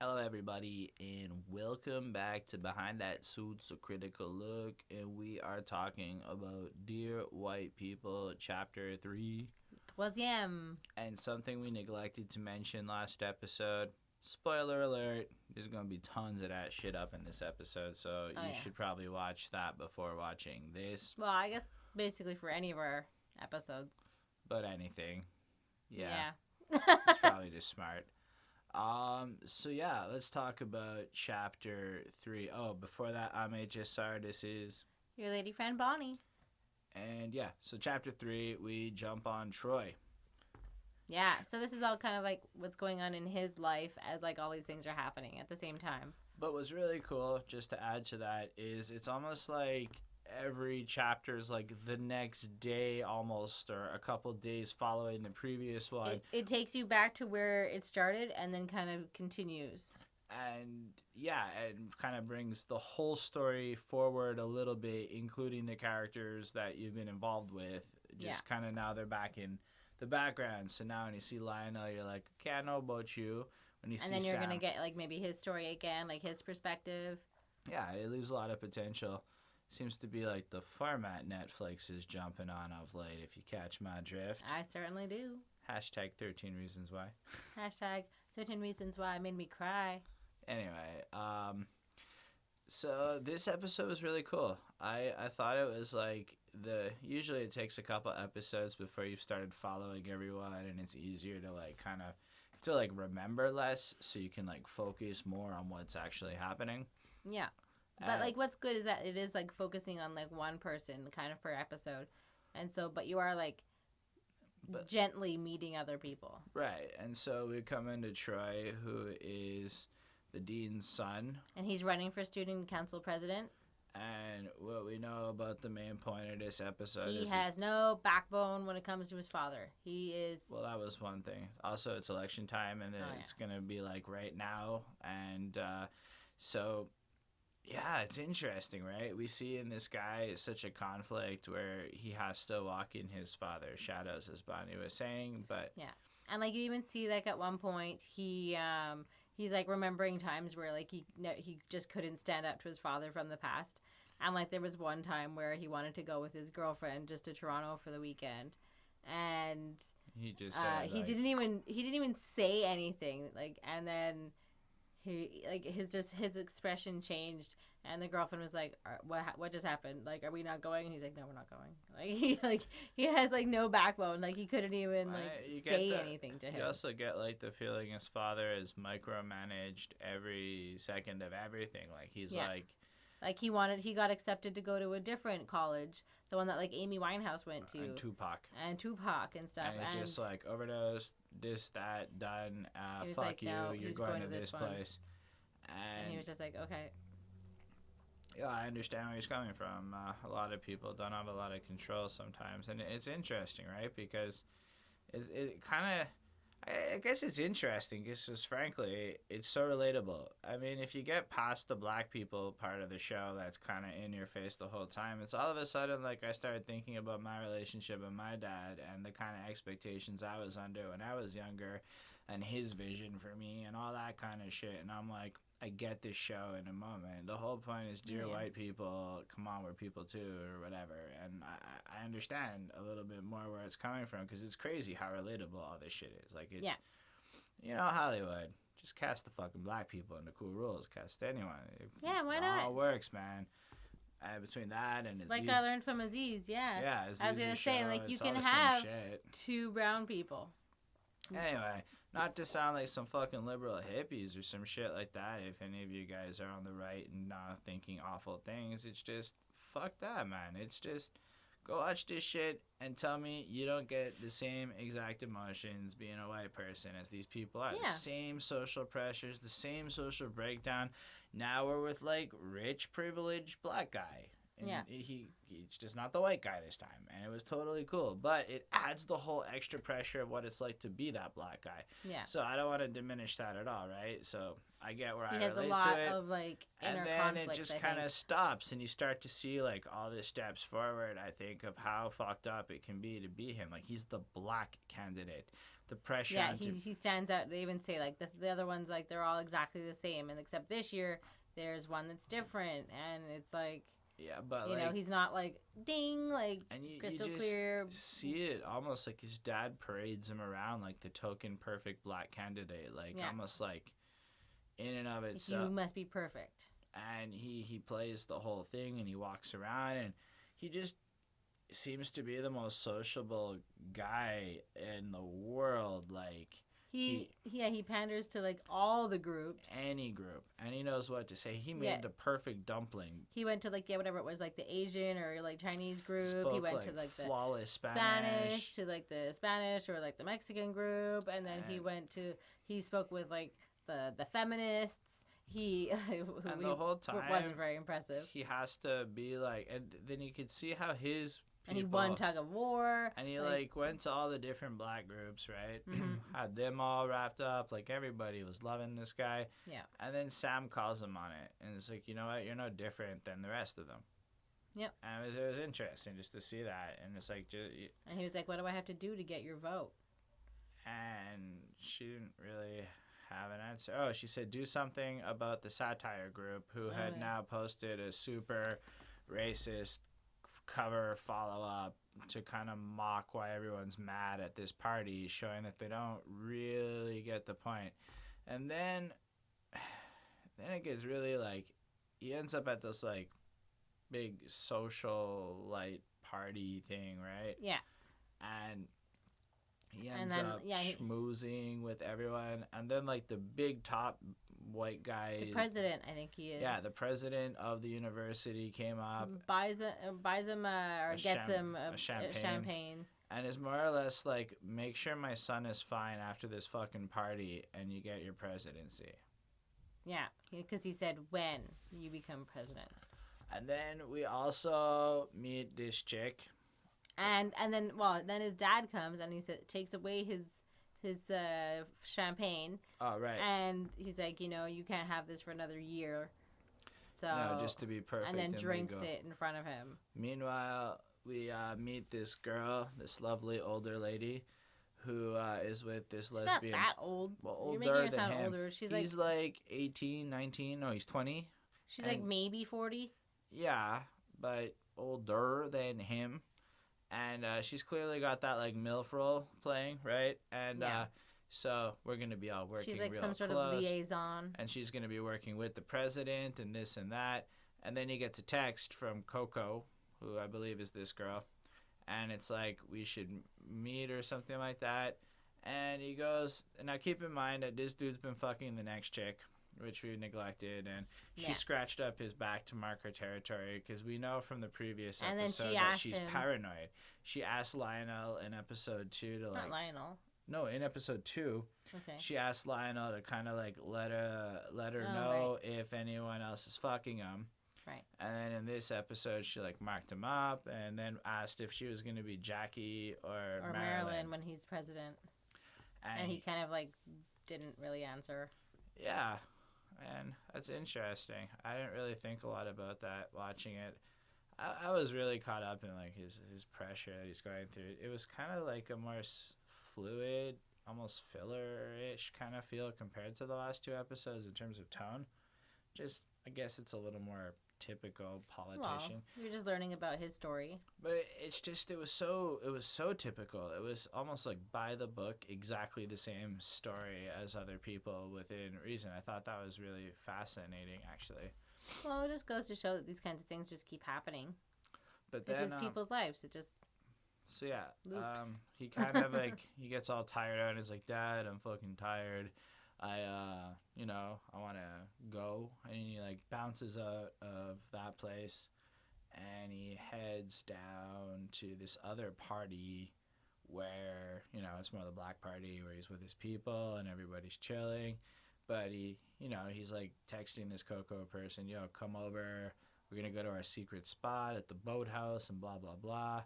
Hello, everybody, and welcome back to Behind That Suits a Critical Look. And we are talking about Dear White People, Chapter 3. Troisième. And something we neglected to mention last episode. Spoiler alert, there's going to be tons of that shit up in this episode, so you should probably watch that before watching this. Well, I guess basically for any of our episodes. But anything. Yeah. It's probably just smart. So yeah, let's talk about Chapter 3. Oh, before that, I'm HSR, this is... your lady friend Bonnie. And yeah, so Chapter 3, we jump on Troy. Yeah, so this is all kind of like what's going on in his life as like all these things are happening at the same time. But what's really cool, just to add to that, is it's almost like every chapter is like the next day almost, or a couple days following the previous one. It takes you back to where it started and then kind of continues. And yeah, and kind of brings the whole story forward a little bit, including the characters that you've been involved with. Just kind of now they're back in the background. So now when you see Lionel, you're like, okay, I know about you. When you see then you're Sam, going to get like maybe his story again, like his perspective. Yeah, it leaves a lot of potential. Seems to be like the format Netflix is jumping on of late, if you catch my drift. I certainly do. Hashtag 13 Reasons Why. Hashtag 13 Reasons Why made me cry. Anyway, so this episode was really cool. I thought it was like usually it takes a couple episodes before you've started following everyone, and it's easier to like kind of remember less, so you can like focus more on what's actually happening. Yeah. But, like, what's good is that it is, like, focusing on, like, one person kind of per episode. And so, but you are, like, gently meeting other people. Right. And so we come into Troy, who is the dean's son. And he's running for student council president. And what we know about the main point of this episode is... he has no backbone when it comes to his father. He is... Well, that was one thing. Also, it's election time, and it's going to be, like, right now. And so... yeah, it's interesting, right? We see in this guy such a conflict where he has to walk in his father's shadows, as Bonnie was saying, but... yeah. And, like, you even see, like, at one point, he's, like, remembering times where, like, he just couldn't stand up to his father from the past. And, like, there was one time where he wanted to go with his girlfriend just to Toronto for the weekend. And... he just said, he didn't even say anything, like, and then... his expression changed, and the girlfriend was like, "What just happened? Like, are we not going?" And he's like, "No, we're not going." Like he has like no backbone. Like he couldn't even say anything to him. You also get like the feeling his father is micromanaged every second of everything. Like he's like he got accepted to go to a different college, the one that like Amy Winehouse went to, and Tupac and stuff. And it's just like overdose, this, that, done. Fuck like, you, no, you're going to this place. And he was just like, okay. Yeah, I understand where he's coming from. A lot of people don't have a lot of control sometimes, and it's interesting, right? Because it kind of, I guess it's interesting because, frankly, it's so relatable. I mean, if you get past the black people part of the show that's kind of in your face the whole time, it's all of a sudden like I started thinking about my relationship with my dad and the kind of expectations I was under when I was younger and his vision for me and all that kind of shit. And I'm like, I get this show in a moment. The whole point is, dear white people, come on, we're people too, or whatever. And I understand a little bit more where it's coming from, because it's crazy how relatable all this shit is. Like, it's, you know, Hollywood. Just cast the fucking black people into cool roles. Cast anyone. Why not? It all works, man. between that and Aziz. Like I learned from Aziz, yeah. Yeah, Aziz I was going to say, like, you can have two brown people. Anyway, not to sound like some fucking liberal hippies or some shit like that, if any of you guys are on the right and not thinking awful things, it's just, fuck that, man. It's just, go watch this shit and tell me you don't get the same exact emotions being a white person as these people are. Yeah. The same social pressures, the same social breakdown. Now we're with, like, rich, privileged black guy. And yeah. He's just not the white guy this time. And it was totally cool. But it adds the whole extra pressure of what it's like to be that black guy. Yeah. So I don't want to diminish that at all, right? So I get where I relate to it. He has a lot of, like, inner conflicts, and then it just kind of stops. And you start to see, like, all the steps forward, I think, of how fucked up it can be to be him. Like, he's the black candidate. the pressure. Yeah, he stands out. They even say like the other ones like they're all exactly the same, and except this year there's one that's different, and it's like. Yeah, but you know, he's not like ding, like and crystal you just clear. see it almost like his dad parades him around like the token perfect black candidate, like almost like in and of itself. You must be perfect. And he plays the whole thing, and he walks around, and he just seems to be the most sociable guy in the world. Like he panders to like all the groups, any group, and he knows what to say. He made the perfect dumpling. He went to like whatever it was, like the Asian or like Chinese group. He went to like the flawless Spanish to like the Spanish or like the Mexican group, and then he spoke with like the feminists. And the whole time wasn't very impressive. He has to be like, and then you could see how his people, and he won tug of war, and he like went to all the different black groups, right? Had them all wrapped up, like everybody was loving this guy. Yeah. And then Sam calls him on it, and it's like, you know what, you're no different than the rest of them. Yep. And it was interesting just to see that, and it's like, and he was like, what do I have to do to get your vote? And she didn't really have an answer. Oh, she said do something about the satire group who had now posted a super racist cover follow-up to kind of mock why everyone's mad at this party, showing that they don't really get the point. And then it gets really like, he ends up at this like big social light party thing, right? Yeah. And he ends up schmoozing with everyone, and then like the big top white guy, the president, I think he is. Yeah, the president of the university came up, buys him gets him a champagne, and is more or less like, make sure my son is fine after this fucking party, and you get your presidency. Yeah, because he said when you become president. And then we also meet this chick. And then his dad comes and he takes away his champagne. Oh, right. And he's like, you can't have this for another year. So no, just to be perfect. And then drinks it in front of him. Meanwhile, we meet this girl, this lovely older lady, who is with this lesbian. She's not that old. Well, older You're making her than sound him. Older. He's like 18, 19. No, he's 20. She's like maybe 40. Yeah, but older than him. And she's clearly got that like MILF role playing, right? And so we're gonna be all working. She's like real some sort close, of liaison. and she's gonna be working with the president and this and that. And then he gets a text from Coco, who I believe is this girl, and it's like, we should meet or something like that. And he goes, and now keep in mind that this dude's been fucking the next chick, which we neglected, and she scratched up his back to mark her territory, because we know from the previous episode that she's paranoid. She asked Lionel in episode 2 to Not Lionel. No, in episode 2, she asked Lionel to kind of like let her know if anyone else is fucking him. Right. And then in this episode, she like marked him up, and then asked if she was going to be Jackie or Marilyn when he's president. And he kind of like didn't really answer. Yeah. And that's interesting. I didn't really think a lot about that watching it. I was really caught up in like his pressure that he's going through. It was kind of like a more fluid, almost filler-ish kind of feel compared to the last 2 episodes in terms of tone. Just, I guess it's a little more typical politician. Well, you're just learning about his story. But it was so typical. It was almost like by the book, exactly the same story as other people within reason. I thought that was really fascinating, actually. Well, it just goes to show that these kinds of things just keep happening. But this is people's lives. It just loops. He kind of like, he gets all tired out and he's like, Dad, I'm fucking tired. I want to go. And he like bounces out of that place and he heads down to this other party where, it's more the black party where he's with his people and everybody's chilling. But he's like texting this Coco person, yo, come over. We're going to go to our secret spot at the boathouse and blah, blah, blah.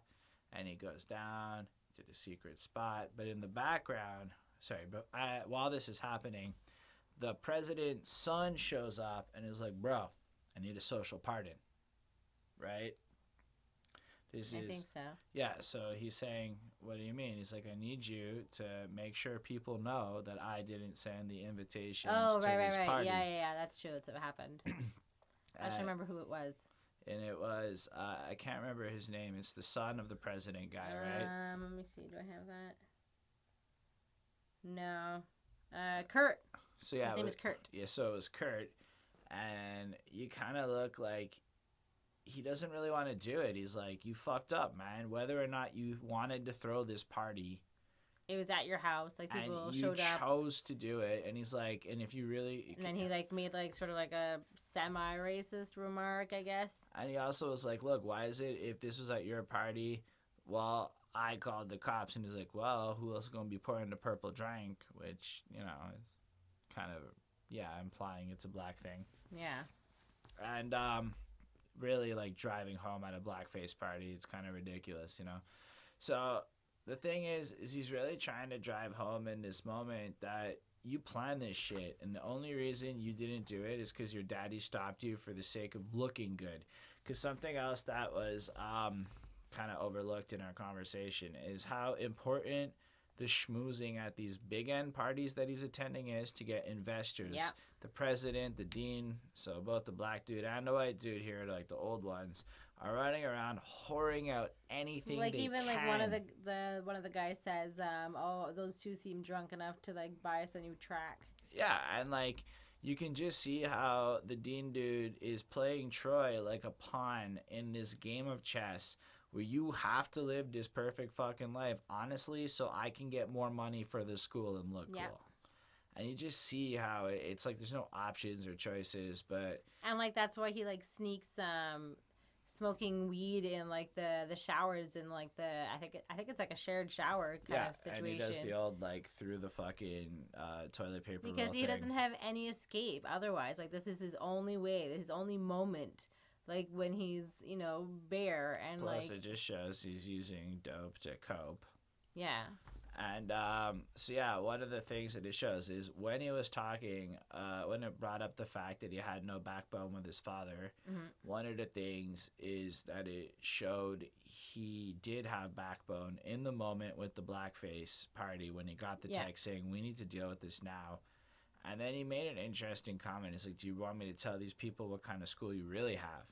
And he goes down to the secret spot. But in the background, while this is happening, the president's son shows up and is like, bro, I need a social pardon. Right? I think so. Yeah, so he's saying, what do you mean? He's like, I need you to make sure people know that I didn't send the invitations Oh, to right, this right, right. party. Yeah. That's true. That's what happened. I should Uh, remember who it was. and it was, I can't remember his name. It's the son of the president guy, right? Let me see. Do I have that? No. Kurt. So yeah, His name is Kurt. Yeah, so it was Kurt, and you kind of look like he doesn't really want to do it. He's like, you fucked up, man. Whether or not you wanted to throw this party, it was at your house. Like, people and you showed up. chose to do it. And he's like, and if you really... And then he, like, made, like, sort of like a semi-racist remark, I guess. And he also was like, look, why is it if this was at your party, well, I called the cops. And he's like, well, who else is going to be pouring the purple drink? Which, you know, is kind of, implying it's a black thing. Yeah. And really, like, driving home at a blackface party, it's kind of ridiculous, you know? So the thing is he's really trying to drive home in this moment that you planned this shit, and the only reason you didn't do it is because your daddy stopped you for the sake of looking good. Because something else that was kind of overlooked in our conversation is how important the schmoozing at these big end parties that he's attending is to get investors. Yep. The president, the dean, so both the black dude and the white dude here, like the old ones, are running around whoring out anything like, they even can. like one of the guys says, oh, those two seem drunk enough to, like, buy us a new track. Yeah, and like you can just see how the dean dude is playing Troy like a pawn in this game of chess where you have to live this perfect fucking life, honestly, so I can get more money for the school and look cool. And you just see how it's like there's no options or choices, but... And, like, that's why he, like, sneaks smoking weed in, like, the showers in, like, I think it's like a shared shower kind of situation. And he does the old, like, through the fucking toilet paper roll because he thing. doesn't have any escape otherwise. Like, this is his only way, his only moment. Like, when he's, you know, bare and, Plus, like... it just shows he's using dope to cope. Yeah. And so yeah, one of the things that it shows is when he was talking, when it brought up the fact that he had no backbone with his father, one of the things is that it showed he did have backbone in the moment with the blackface party when he got the text saying, we need to deal with this now. And then he made an interesting comment. He's like, do you want me to tell these people what kind of school you really have?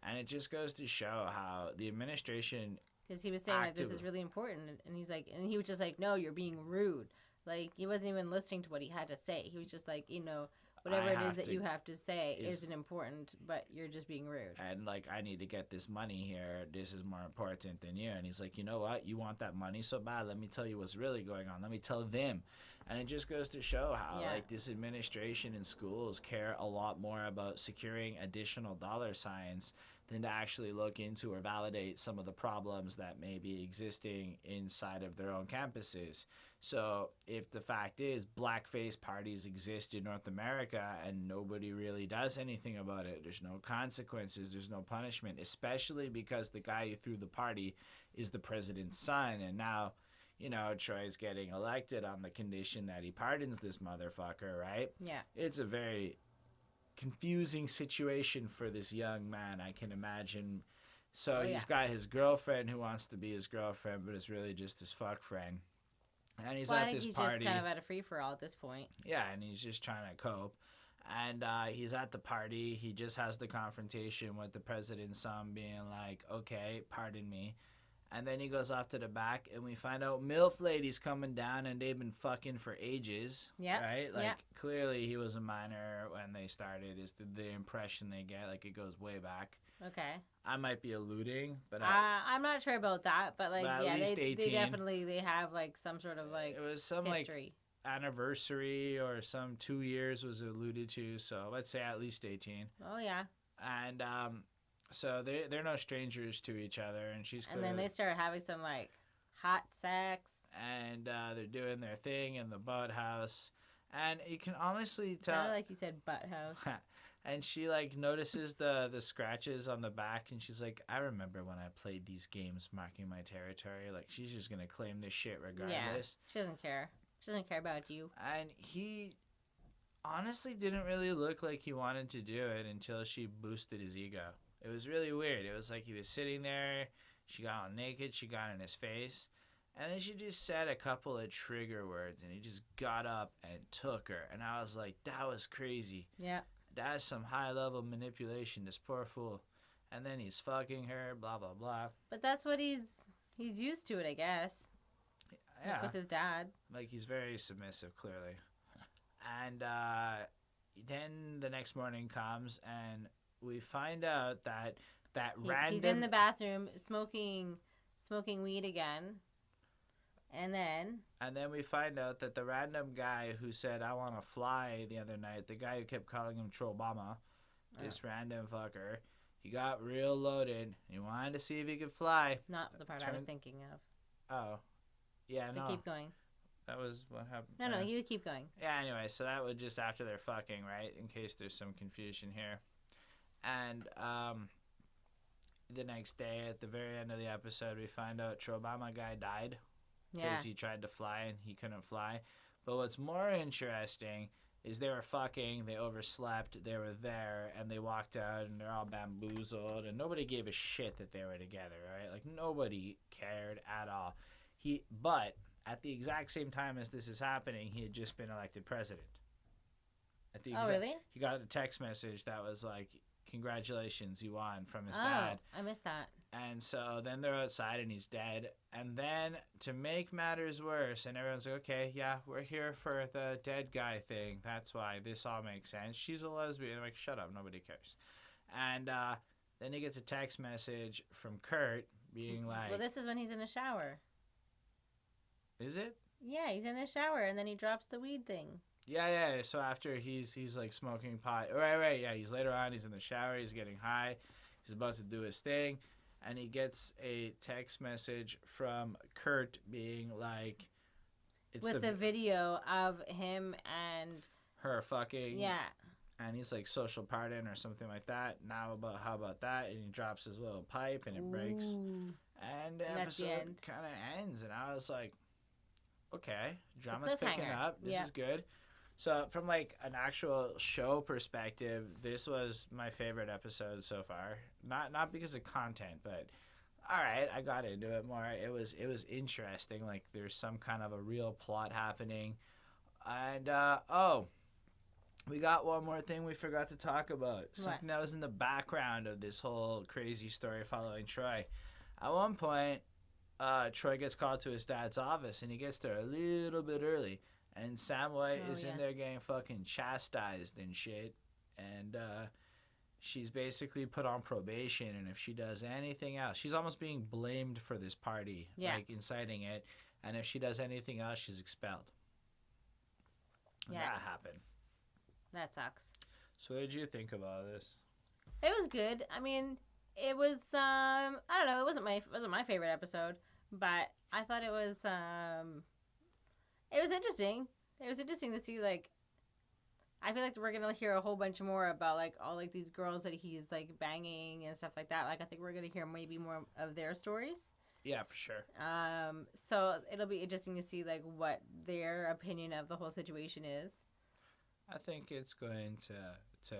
And it just goes to show how the administration... Because he was saying that this is really important, and he's like, and he was just like, no, you're being rude. Like, he wasn't even listening to what he had to say. He was just like, you know, whatever it is that you have to say isn't important, but you're just being rude. And, like, I need to get this money here. This is more important than you. And he's like, you know what? You want that money so bad. Let me tell you what's really going on. Let me tell them. And it just goes to show how, like, this administration and schools care a lot more about securing additional dollar signs than to actually look into or validate some of the problems that may be existing inside of their own campuses. So if the fact is blackface parties exist in North America and nobody really does anything about it, there's no consequences, there's no punishment, especially because the guy who threw the party is the president's son. And now, you know, Troy's getting elected on the condition that he pardons this motherfucker, right? Yeah. It's a very confusing situation for this young man, I can imagine. So he's got his girlfriend who wants to be his girlfriend, but it's really just his fuck friend. And he's at this party. He's just kind of at a free-for-all at this point. Yeah, and he's just trying to cope. And he's at the party. He just has the confrontation with the president's son being like, okay, pardon me. And then he goes off to the back, and we find out MILF lady's coming down, and they've been fucking for ages. Yeah. Right? Like, clearly he was a minor when they started, is the impression they get. Like, it goes way back. Okay. I might be alluding, but... I'm not sure about that, but, like, but yeah, they definitely, they have, like, some sort of, like, it was some, history. Like, anniversary or some 2 years was alluded to, so let's say at least 18. Oh, yeah. And, so they're no strangers to each other, and she's clearly... And then they start having some, like, hot sex. And they're doing their thing in the boathouse. And you can honestly tell... Sounded like you said butt house. And she, like, notices the scratches on the back, and she's like, I remember when I played these games marking my territory. Like, she's just going to claim this shit regardless. Yeah, she doesn't care. She doesn't care about you. And he honestly didn't really look like he wanted to do it until she boosted his ego. It was really weird. It was like he was sitting there. She got all naked. She got in his face. And then she just said a couple of trigger words, and he just got up and took her. And I was like, that was crazy. Yeah. That's some high-level manipulation, this poor fool. And then he's fucking her, blah, blah, blah. But that's what he's used to it, I guess. Yeah. Like with his dad. Like, he's very submissive, clearly. And then the next morning comes, and we find out that random... He's in the bathroom smoking weed again. And then we find out that the random guy who said, I want to fly the other night, the guy who kept calling him Trollbama, this random fucker, he got real loaded. He wanted to see if he could fly. Not the part I was thinking of. Oh. Yeah, but no. Keep going. That was what happened. No, you keep going. Yeah, anyway, so that was just after they're fucking, right? In case there's some confusion here. And the next day, at the very end of the episode, we find out Trollbama guy died. Because he tried to fly and he couldn't fly. But what's more interesting is they were fucking, they overslept, they were there, and they walked out and they're all bamboozled, and nobody gave a shit that they were together, right? Like, nobody cared at all. But at the exact same time as this is happening, he had just been elected president. Really? He got a text message that was like, congratulations, you won, from his dad. I missed that. And so then they're outside and he's dead. And then to make matters worse, and everyone's like, okay, yeah, we're here for the dead guy thing. That's why this all makes sense. She's a lesbian. I'm like, shut up. Nobody cares. And then he gets a text message from Kurt being like... Well, this is when he's in the shower. Is it? Yeah, he's in the shower and then he drops the weed thing. Yeah. So after he's like smoking pot. Right. Yeah, he's later on. He's in the shower. He's getting high. He's about to do his thing. And he gets a text message from Kurt being like... With the video of him and... her fucking. Yeah. And he's like, social pardon or something like that. Now, how about that? And he drops his little pipe and it breaks. And the episode kind of ends. And I was like, okay, drama's picking up. This is good. So from like an actual show perspective, this was my favorite episode so far. Not because of content, but all right, I got into it more. It was interesting. Like there's some kind of a real plot happening. And we got one more thing we forgot to talk about. Something that was in the background of this whole crazy story following Troy. At one point, Troy gets called to his dad's office and he gets there a little bit early. And Sam White is in there getting fucking chastised and shit. And she's basically put on probation. And if she does anything else, she's almost being blamed for this party. Yeah. Like inciting it. And if she does anything else, she's expelled. Yeah. That happened. That sucks. So what did you think about this? It was good. I mean, it was, I don't know. It wasn't my favorite episode. But I thought it was interesting. It was interesting to see, like, I feel like we're going to hear a whole bunch more about, like, all, like, these girls that he's, like, banging and stuff like that. Like, I think we're going to hear maybe more of their stories. Yeah, for sure. So it'll be interesting to see, like, what their opinion of the whole situation is. I think it's going to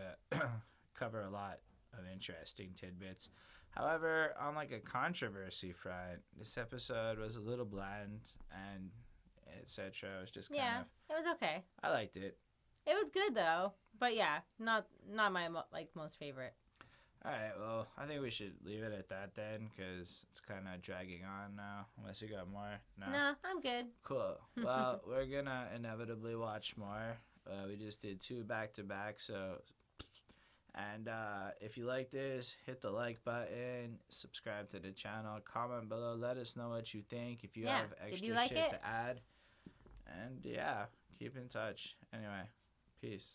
cover a lot of interesting tidbits. However, on, like, a controversy front, this episode was a little bland and... etc. It was just kind of... it was okay. I liked it. It was good, though. But, yeah, not my, most favorite. All right, well, I think we should leave it at that then, because it's kind of dragging on now, unless you got more. No, I'm good. Cool. Well, we're going to inevitably watch more. We just did 2 back-to-back, so... And if you like this, hit the like button, subscribe to the channel, comment below, let us know what you think, if you have extra shit to add. And yeah, keep in touch. Anyway, peace.